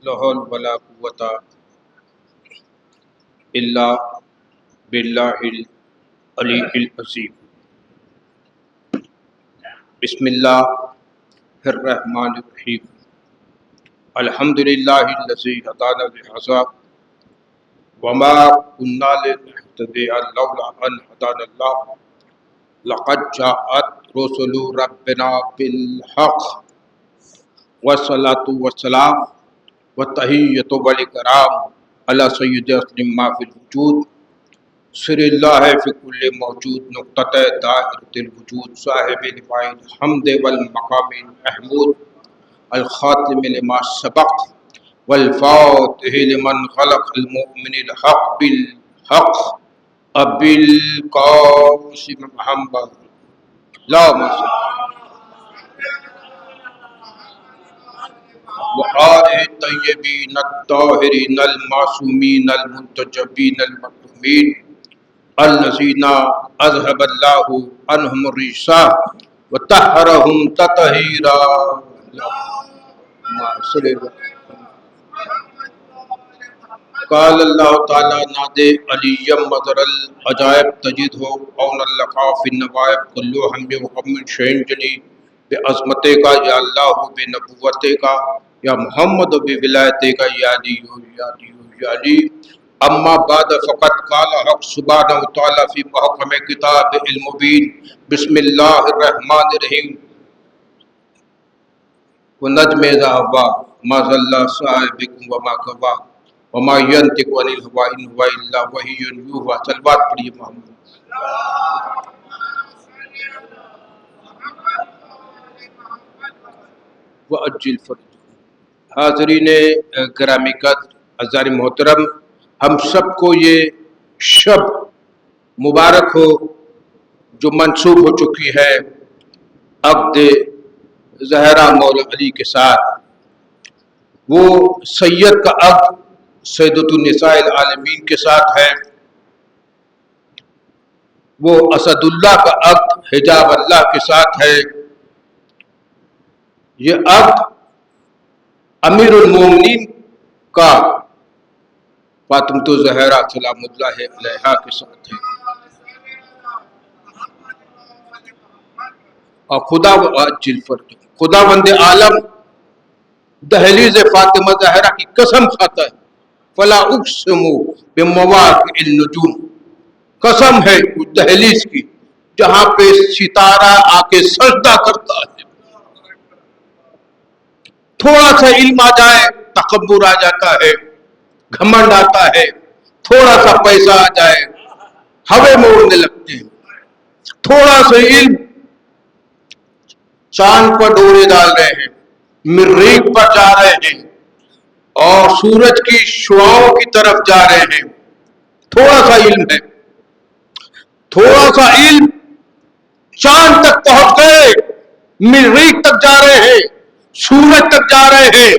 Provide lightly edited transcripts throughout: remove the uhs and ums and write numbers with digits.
لا حول ولا قوة إلا بالله العلي العظيم. بسم الله الرحمن الرحيم. الحمد لله الذي هدانا لهذا وما كنا لنهتدي لولا أن هدانا الله لقد جاءت رسل ربنا بالحق والصلاة والسلام والتحية والإكرام على سيد أسلم ما في الوجود سر اللہ فی کل موجود نقطہ دائرۃ الوجود صاحب لواء الحمد والمقام المحمود الخاتم لما سبق والفاتح لمن خلق المؤمن الحق بالحق ابی القاسم محمد اللہم صل وآلہ الطیبین الطاہرین المعصومین المنتجبین المکرمین الذین اذهب اللہ عنہم الرجس وطہرہم تطہیرا. قال اللہ تعالی نادے علی مظہر العجائب تجد ہو اون اللقاء فی النوائب کلو ہم وحمد شہن جلی بعظمتے کا یا اللہ بنبوتے کا یا محمد بولایتے کا یا علی یا علی یا علی. اما بعد فقط قال حق سبحانہ وتعالی فی محکم کتاب المبین بسم اللہ الرحمن الرحیم والنجم اذا ہوا ما ضل صاحبکم وما غوی وما ينطق عن الهوى ان هو الا وحی یوحی. صلوات پڑھیے محمد. وعجل فرج. حاضرین گرامی قدر عزیزان محترم، ہم سب کو یہ شب مبارک ہو جو منسوب ہو چکی ہے عقد زہرا مولا علی کے ساتھ. وہ سید کا عقد سیدۃ النساء العالمین کے ساتھ ہے، وہ اسد اللہ کا عقد حجاب اللہ کے ساتھ ہے. یہ عقد امیر المومنین کا فاطمۃ الزہرا سلام اللہ علیہا کے ساتھ ہے. اور خدا بند عالم دہلیز فاطمہ زہرا کی قسم کھاتا ہے فلا اقسم بمواقع النجوم. قسم ہے اس دہلیز کی جہاں پہ ستارہ آ کے سجدہ کرتا ہے. تھوڑا سا علم آ جائے تکبر آ جاتا ہے، گھمنڈ آتا ہے. تھوڑا سا پیسہ آ جائے ہوے موڑنے لگتے ہیں. تھوڑا سا علم چاند پر ڈورے ڈال رہے ہیں، مریخ پر جا رہے ہیں اور سورج کی شعاؤں کی طرف جا رہے ہیں. تھوڑا سا علم ہے، تھوڑا سا علم چاند تک پہنچ گئے، مریخ تک جا رہے ہیں، سورج تک جا رہے ہیں،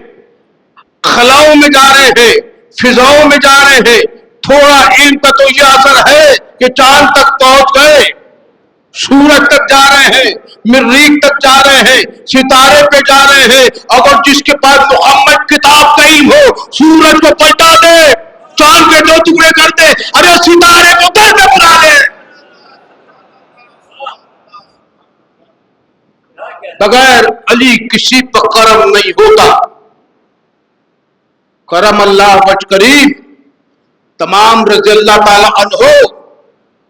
خلاؤں میں جا رہے ہیں، فضاؤں میں جا رہے ہیں. تھوڑا علم کا تو یہ اثر ہے کہ چاند تک پہنچ گئے، سورج تک جا رہے ہیں، مریخ تک جا رہے ہیں، ستارے پہ جا رہے ہیں. اگر جس کے پاس محمد کتاب کا علم ہو سورج کو پلٹا دے، چاند کے دو ٹکڑے کر دے، ارے ستارے کو کیسے بلا دے. بغیر علی کسی پر کرم نہیں ہوتا. کرم اللہ وجہ کریم تمام رضی اللہ تعالی عنہ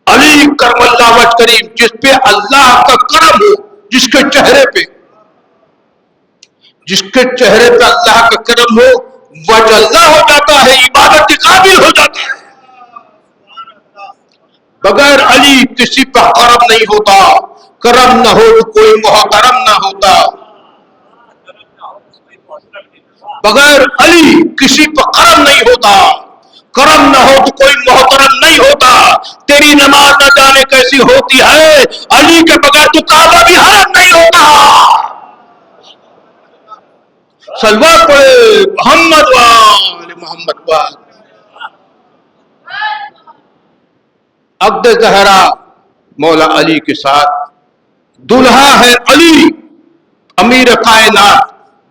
علی کرم اللہ وجہ کریم جس پہ اللہ کا کرم ہو، جس کے چہرے پہ اللہ کا کرم ہو وجہ اللہ ہو جاتا ہے، عبادت کے قابل ہو جاتا ہے. بغیر علی کسی پہ کرم نہیں ہوتا. کرم نہ ہو تو کوئی محترم نہ ہوتا. بغیر علی کسی پہ کرم نہیں ہوتا. کرم نہ ہو تو کوئی محترم نہیں ہوتا. تیری نماز نہ جانے کیسی ہوتی ہے، علی کے بغیر تو کعبہ بھی حرم نہیں ہوتا. صلوات پڑھے محمد وآل محمد وآل. عقد زہرا مولا علی کے ساتھ. دلہا ہے علی امیر کائنات،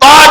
5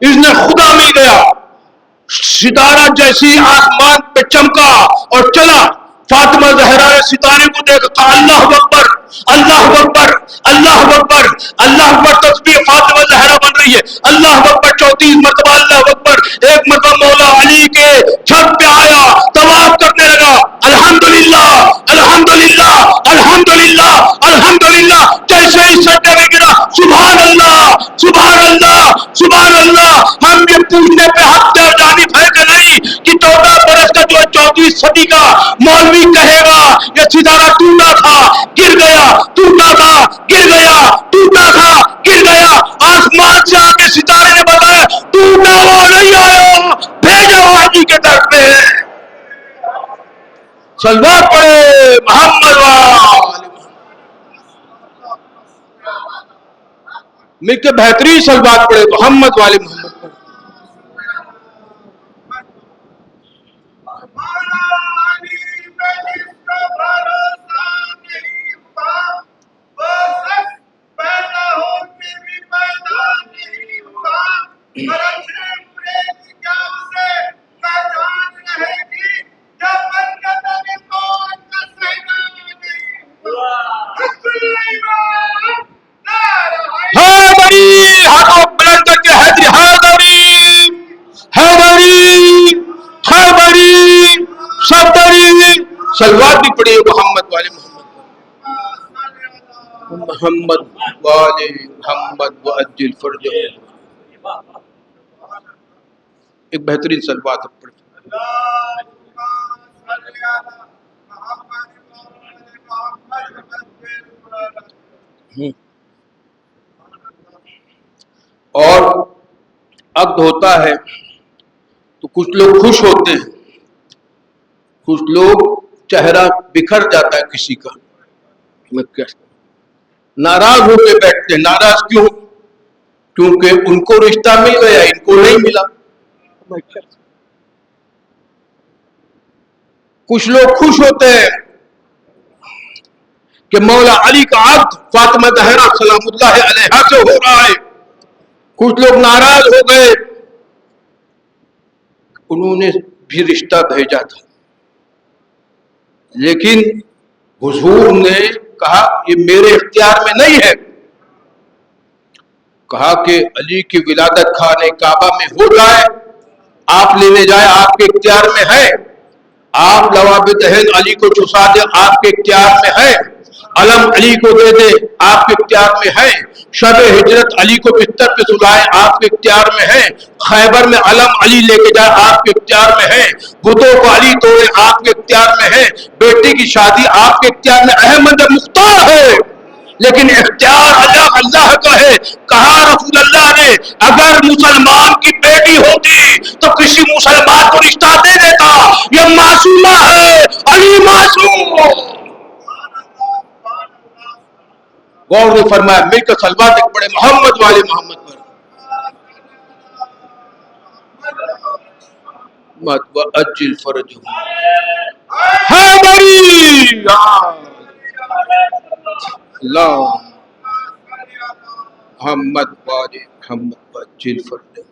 اس نے خدا مل گیا، ستارہ جیسی آسمان پہ چمکا اور چلا. فاطمہ زہرا نے ستارے کو دیکھ کہا اللہ اکبر اللہ اکبر اللہ اکبر اللہ اکبر. تسبیح فاطمہ زہرا بن رہی ہے. اللہ اکبر 34 مرتبہ اللہ اکبر. ایک مرتبہ مولا علی کے چھت پہ آیا، طواف کرنے لگا. الحمدللہ الحمدللہ الحمدللہ الحمدللہ. جیسے ہی سجدے میں گرا سبحان اللہ سبحان اللہ سبحان اللہ. ہم یہ پوچھنے پہ حق جانب ہے کہ نہیں کہ 14 برس کا جو 34 صدی کا مولوی کہے گا یہ ستارہ ٹوٹا تھا گر گیا، ٹوٹا تھا گر گیا، ٹوٹا تھا گر گیا. آسمان سے آگے ستارے نے بتایا ٹوٹا ہوا نہیں آیا، بھیجا ہوا جی کے در پہ. صلوات پڑھے محمد والے مل کے بہترین صلوات پڑھے محمد والے محمد پر. ہاتھوں بلند کر کے حیدری حیدری حیدری حیدری صدری. صلوات بھی پڑھی محمد والے محمد محمد والے محمد وعجل فرجہ. ایک بہترین صلوات پڑھی. اور عقد ہوتا ہے تو کچھ لوگ خوش ہوتے ہیں، کچھ لوگ چہرہ بکھر جاتا ہے کسی کا. ناراض ہو کے بیٹھتے ہیں. ناراض کیوں؟ کیونکہ ان کو رشتہ مل گیا، ان کو نہیں ملا. کچھ لوگ خوش ہوتے ہیں کہ مولا علی کا عقد فاطمہ زہرا سلام اللہ علیہا سے ہو رہا ہے. کچھ لوگ ناراض ہو گئے، انہوں نے بھی رشتہ بھیجا تھا لیکن حضور نے کہا یہ میرے اختیار میں نہیں ہے. کہا کہ علی کی ولادت خانے کعبہ میں ہو جائے، آپ لینے جائے، آپ کے اختیار میں ہے. آپ لواب دہن علی کو چسا دے، آپ کے اختیار میں ہے. علم علی کو دے دے، آپ کے اختیار میں ہے. شب ہجرت علی کو بستر پہ سلائے، آپ کے اختیار میں ہے. خیبر میں علم علی لے کے جائے، آپ کے اختیار میں ہے. بتوں کو علی توڑے، آپ کے اختیار میں ہے. بیٹی کی شادی آپ کے اختیار میں احمد مختار ہے، لیکن اختیار اللہ کا ہے. کہا رسول اللہ نے اگر مسلمان کی بیٹی ہوتی تو کسی مسلمان کو رشتہ دے دیتا. یہ معصومہ ہے، علی معصوم. غور نے فرمایا مل کر صلوات ایک پڑے محمد والے محمد پر. مت وعجل فرجہ حیدری اللہ محمد والے محمد وعجل فرجہ.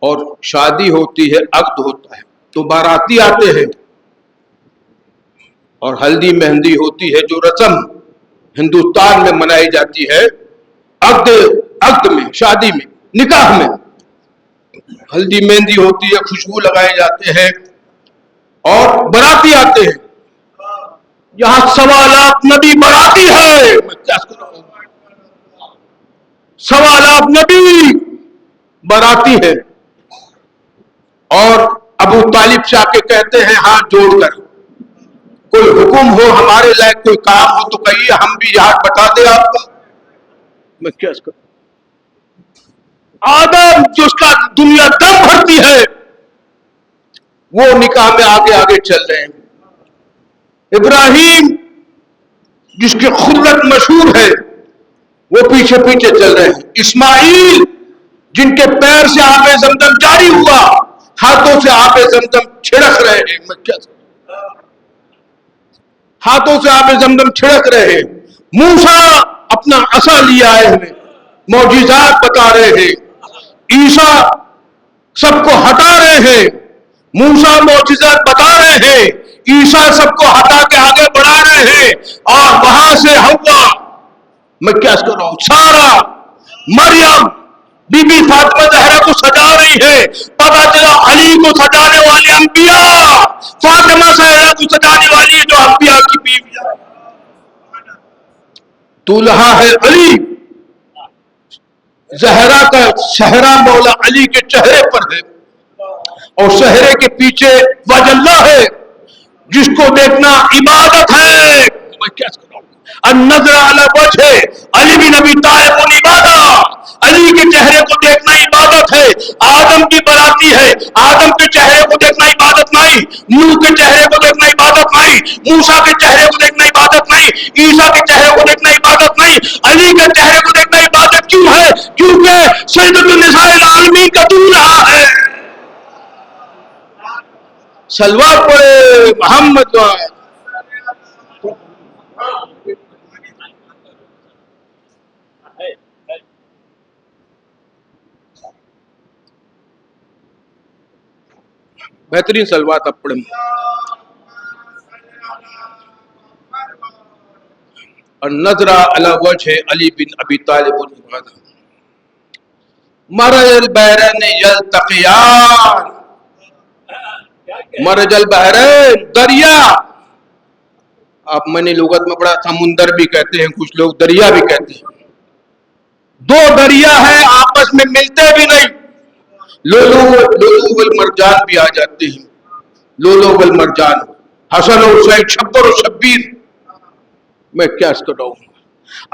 اور شادی ہوتی ہے، عقد ہوتا ہے تو باراتی آتے ہیں اور ہلدی مہندی ہوتی ہے جو رسم ہندوستان میں منائی جاتی ہے. عقد میں، شادی میں، نکاح میں ہلدی مہندی ہوتی ہے، خوشبو لگائے جاتے ہیں اور باراتی آتے ہیں. یہاں 1.25 لاکھ نبی باراتی ہے. 1.25 لاکھ نبی باراتی ہے. اور ابو طالب سے آ کے کہتے ہیں ہاتھ جوڑ کر کوئی حکم ہو، ہمارے لائق کوئی کام ہو تو کہیے، ہم بھی یاد بتا دیں آپ کا. میں کیا کروں؟ آدم جس کا دنیا دم بھرتی ہے وہ نکاح میں آگے آگے چل رہے ہیں. ابراہیم جس کی خلت مشہور ہے وہ پیچھے پیچھے چل رہے ہیں. اسماعیل جن کے پیر سے آب زمزم جاری ہوا، ہاتھوں سے آب زمزم چھڑک رہے ہیں. میں کیا ہاتھوں سے آب زمزم چھڑک رہے ہیں. موسیٰ اپنا عصا لیا ہے ہمیں. معجزات بتا رہے ہیں، عیسیٰ سب کو ہٹا رہے ہیں، موسیٰ معجزات بتا رہے ہیں، عیسیٰ سب کو ہٹا کے آگے بڑھا رہے ہیں، اور وہاں سے ہوا، میں کیا کر رہا ہوں، سارا مریم بی بی فاطمہ زہرا کو سجا رہی ہے، پتا چلا علی کو سجانے والے انبیاء، فاطمہ زہرا کو سجانے والی جو انبیاء کی بیوی ہے، دولہا ہے علی، زہرا کا صحرا مولا علی کے چہرے پر ہے، اور صحرے کے پیچھے وجہ اللہ ہے جس کو دیکھنا عبادت ہے، میں کیا کر رہا ہوں، النظر علی وجہ علی بن ابی طالب عبادت، علی کے چہرے کو دیکھنا عبادت ہے، آدم کی براتی ہے، آدم کے چہرے کو دیکھنا عبادت نہیں، نوح کے چہرے کو دیکھنا عبادت نہیں، موسیٰ کے چہرے کو دیکھنا عبادت نہیں، عیسیٰ کے چہرے کو دیکھنا عبادت نہیں، علی کے چہرے کو دیکھنا عبادت کیوں ہے؟ کیونکہ سیدۃ النساء العالمین کا دولہا ہے۔ صلوات پڑھے محمد وائے۔ بہترین صلوات اب پڑھیں۔ النظر علی وجہ علی بن ابی طالب عبادت، مرج البحرین یلتقیان، مرج البحرین دریا، آپ میں نے لغت میں پڑھا سمندر بھی کہتے ہیں، کچھ لوگ دریا بھی کہتے ہیں، دو دریا ہیں آپس میں ملتے بھی نہیں، لولو والمرجان بھی آ جاتے ہیں، لولو والمرجان، حسن و حسین، شبر و شبیر، میں کیا کر رہا ہوں،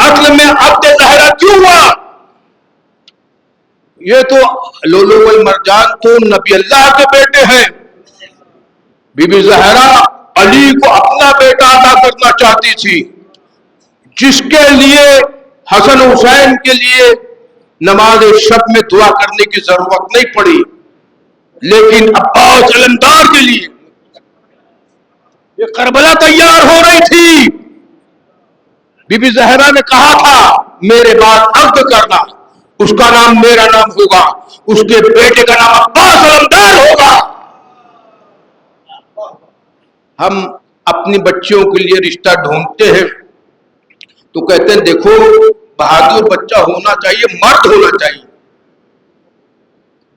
اصل میں عبد زہرا کیوں ہوا؟ یہ تو لولو والمرجان تو نبی اللہ کے بیٹے ہیں، بی بی زہرا علی کو اپنا بیٹا ادا کرنا چاہتی تھی، جس کے لیے حسن حسین کے لیے نماز شب میں دعا کرنے کی ضرورت نہیں پڑی، لیکن عباس علمدار کے لیے یہ کربلا تیار ہو رہی تھی، بی بی زہرا نے کہا تھا میرے بعد عقد کرنا، اس کا نام میرا نام ہوگا، اس کے بیٹے کا نام عباس علمدار ہوگا۔ ہم اپنی بچیوں کے لیے رشتہ ڈھونڈتے ہیں تو کہتے ہیں دیکھو بہادر بچہ ہونا چاہیے، مرد ہونا چاہیے،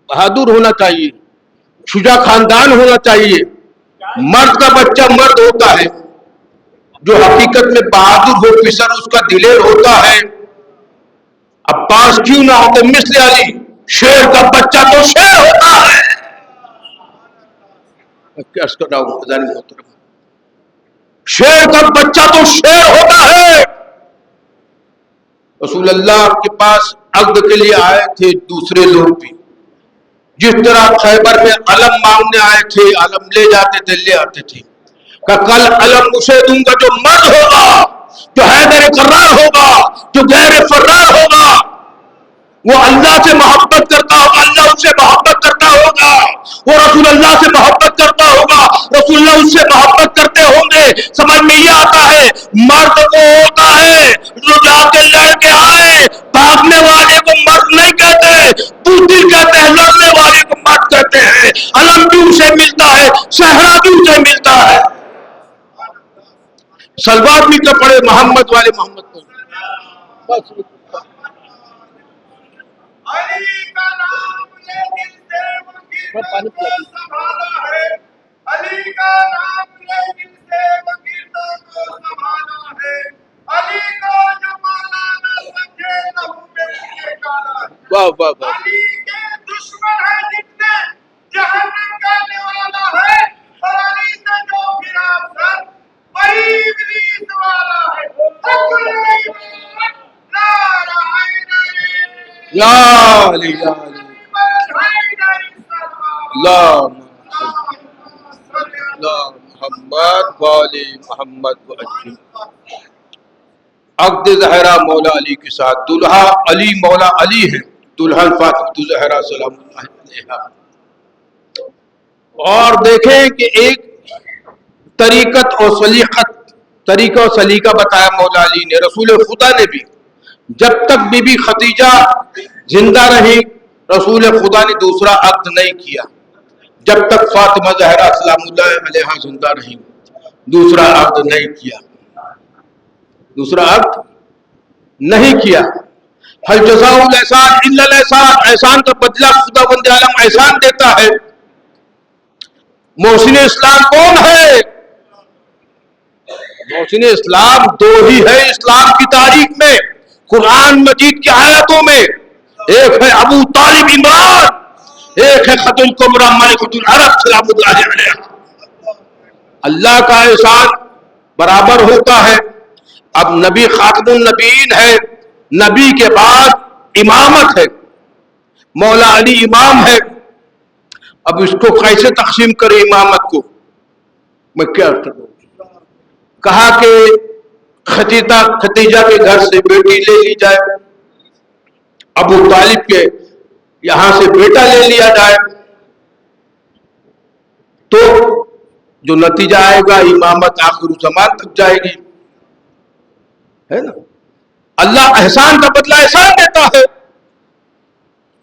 بہادر ہونا چاہیے، شجاع خاندان ہونا چاہیے، مرد کا بچہ مرد ہوتا ہے، جو حقیقت میں بہادر ہو فسر اس کا دلیر ہوتا ہے۔ عباس کیوں نہ ہوتے مثل علی، شیر کا بچہ تو شیر ہوتا ہے۔ کیا اس کا محترم، شیر کا بچہ تو شیر ہوتا ہے۔ رسول اللہ کے پاس عقد کے لیے آئے تھے دوسرے لوگ بھی، جس طرح خیبر میں علم مانگنے آئے تھے، علم لے جاتے تھے، لے آتے تھے، کہ کل علم اسے دوں گا جو مرد ہوگا، جو حیدر کرار ہوگا، جو غیر فرار ہوگا، وہ اللہ سے محبت کرتا ہوگا، اللہ اس سے محبت کرتا ہوگا، وہ رسول اللہ سے محبت کرتا ہوگا، رسول اللہ اس سے محبت کرتے ہوں گے۔ سمجھ میں یہ آتا ہے مرد کو ہوتا ہے جو جا کے لڑ کے آئے، بھاگنے والے کو مرد نہیں کہتے، بوتی کہتے ہیں، لڑنے والے کو مرد کہتے ہیں۔ علم بھی اسے ملتا ہے، صحرا بھی اسے ملتا ہے۔ سلوات بھی تو پڑے محمد والے محمد کو۔ علی کا نام لے دل سے وکیلوں کو سنبھالا ہے، علی کا نام لے دل سے وکیلوں کو سنبھالا ہے، علی کو جو مانا نہ سمجھے لہو میں لیے کالا ہے۔ واہ واہ واہ، علی کے دشمن ہے جتنے جہنم کرنے والا ہے، اور علی سے جو پھرا سر وہی ابلیس والا ہے۔ حق الایمان لا الہ الا اللہ، لا علی لا علی لا محمد والی محمد وعلی۔ عقد زہرا مولا علی کے ساتھ، دلہا علی مولا علی ہے، دلہن فاطمہ زہرا سلام اللہ علیہا۔ اور دیکھیں کہ ایک طریقت اور سلیقت، طریقہ اور سلیقہ بتایا مولا علی نے، رسول خدا نے بھی جب تک بی بی خدیجہ زندہ رہی رسول خدا نے دوسرا عقد نہیں کیا. جب تک فاطمہ زہرا سلام اللہ علیہا زندہ رہی دوسرا عقد نہیں کیا. دوسرا عقد نہیں کیا. حل جزاء الاحسان الا الاحسان. احسان کا بدلہ خدا بند عالم احسان دیتا ہے. محسن اسلام کون ہے؟ محسن اسلام دو ہی ہے اسلام کی تاریخ میں قرآن مجید کی آیتوں میں. ایک ہے ابو طالب عمران, ایک ہے خط القمرہ ملکۃ العرب سلام اللہ علیہ. اللہ کا احسان برابر ہوتا ہے. اب نبی خاتم النبیین ہے, نبی کے بعد امامت ہے, مولا علی امام ہے. اب اس کو کیسے تقسیم کرے امامت کو؟ میں کیا کروں؟ کہا کہ خدیجہ کے گھر سے بیٹی لے لی جائے, ابو طالب کے یہاں سے بیٹا لے لیا جائے, تو جو نتیجہ آئے گا امامت آخر زمان تک جائے گی, ہے نا. اللہ احسان کا بدلہ احسان دیتا ہے.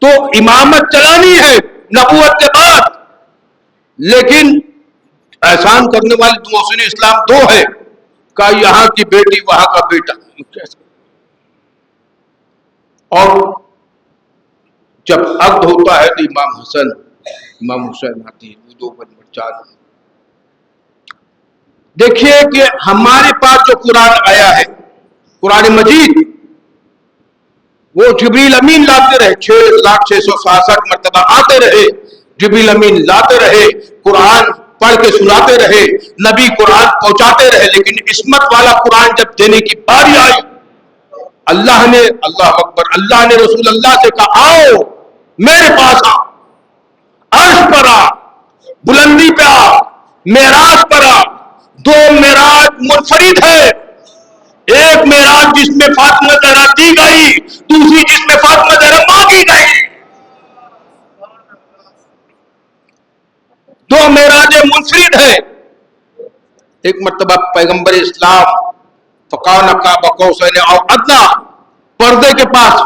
تو امامت چلانی ہے نبوت کے بعد, لیکن احسان کرنے والے محسن اسلام دو ہے, کا یہاں کی بیٹی وہاں کا بیٹا. اور جب عقد ہوتا ہے تو امام حسن امام حسین آتی ہے, وہ دو نمبر 4. دیکھیے کہ ہمارے پاس جو قرآن آیا ہے قرآن مجید, وہ جبریل امین لاتے رہے, 6,666 مرتبہ آتے رہے, جبریل امین لاتے رہے, قرآن پڑھ کے سناتے رہے, نبی قرآن پہنچاتے رہے. لیکن عصمت والا قرآن جب دینے کی باری آئی, اللہ نے, اللہ اکبر, اللہ نے رسول اللہ سے کہا آؤ میرے پاس آ, عرش پر آ, بلندی پہ آ, معراج پر آ. دو معراج منفرد ہے, ایک معراج جس میں فاطمہ زہرا دی گئی, دوسری جس میں فاطمہ زہرا مانگی گئی. دو معراج منفرد ہے. ایک مرتبہ پیغمبر اسلام فقان قاب قوسین او ادنی پردے کے پاس,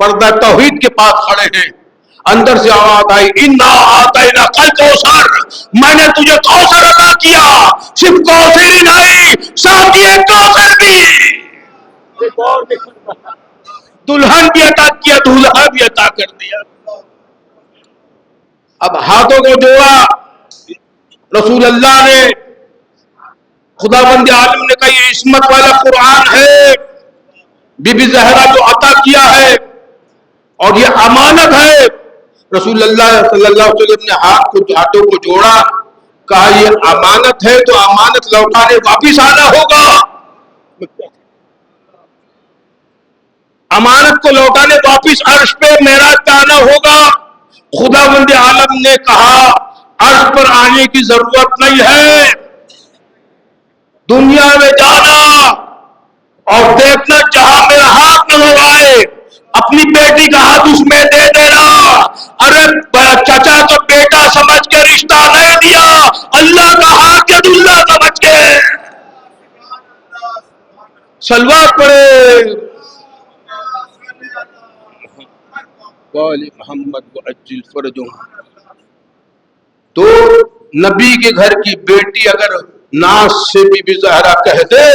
پردہ توحید کے پاس کھڑے ہیں. اندر سے آواز آئی انا اعطیناک الکوثر, میں نے تجھے کوثر عطا کیا. صرف کوثر ہی نہیں, ساتھ ہی ایک کوثر بھی, دلہن بھی عطا کیا, دولہا بھی عطا کر دیا. اب ہاتھوں کو جوڑا, رسول اللہ نے, خدا بند عالم نے کہا یہ عصمت والا قرآن ہے, بی بی زہرا جو عطا کیا ہے, اور یہ امانت ہے. رسول اللہ صلی اللہ علیہ وسلم نے ہاتھوں کو جوڑا, کہا یہ امانت ہے تو امانت لوٹانے واپس آنا ہوگا. امانت کو لوٹانے واپس عرش پہ معراج پہ آنا ہوگا. خدا بند عالم نے کہا عرش پر آنے کی ضرورت نہیں ہے, دنیا میں جانا اور دیکھنا جہاں میرا ہاتھ نہ آئے, اپنی بیٹی کا ہاتھ اس میں دے دینا. ارے چچا تو بیٹا سمجھ کے رشتہ نہیں دیا, اللہ کا ہاتھ ید اللہ سمجھ کے. صلوات پڑھے قال محمد وعجل فرجهم. تو نبی کے گھر کی بیٹی اگر ناز سے بی بی زہرا کہہ دے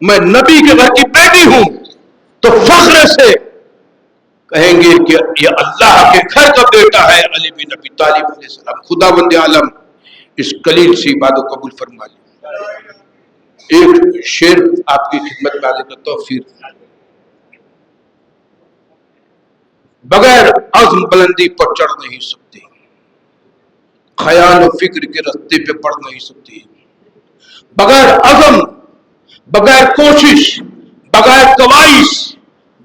میں نبی کے گھر کی بیٹی ہوں, تو فخر سے کہیں گے کہ یہ اللہ کے گھر کا بیٹا ہے علی بن ابی طالب علیہ السلام. خدا بند عالم اس قلیل سی بات کو قبول فرما لے. ایک شعر آپ کی خدمت میں عرض کرتا ہوں. پھر بغیر عزم بلندی پر چڑھ نہیں سکتی, خیال و فکر کے رستے پہ پڑھ نہیں سکتی. بغیر عزم, بغیر کوشش, بغیر قوائش,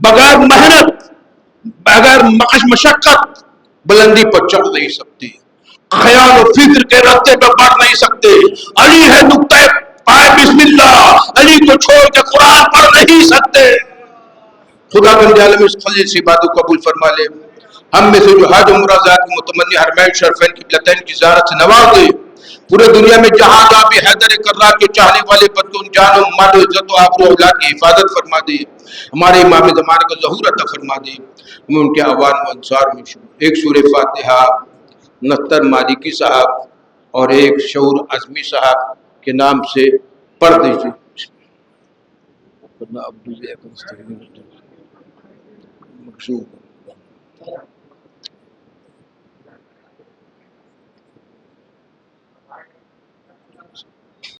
بغیر محنت, بغیر مشقت بلندی پر چڑھ نہیں سکتی. خیال و فکر کے رستے پہ پڑھ نہیں سکتے. علی ہے نقطہ پائے بسم اللہ, علی کو چھوڑ کے قرآن پڑھ نہیں سکتے. خدا بند عالم اس خلیل سی بات کو قبول فرما لے. ہم میں سے جو حاج عمرہ ذات کی متمنی حرمین شرفین قبلتین کی زیارت سے نواز دے, پورے دنیا میں جہاں جہاں بھی حیدر کرار کے چاہنے والے بندوں جان و مال و عزت و آبرو اولاد کی حفاظت فرما دے. ہمارے امام زمانے کو ظہور عطا فرما دے. ہمیں ان کے عوان و انصار میں ایک سورہ فاتحہ نستر مالکی صاحب اور ایک شعور عظمی صاحب کے نام سے پڑھ دیجیے. مقصود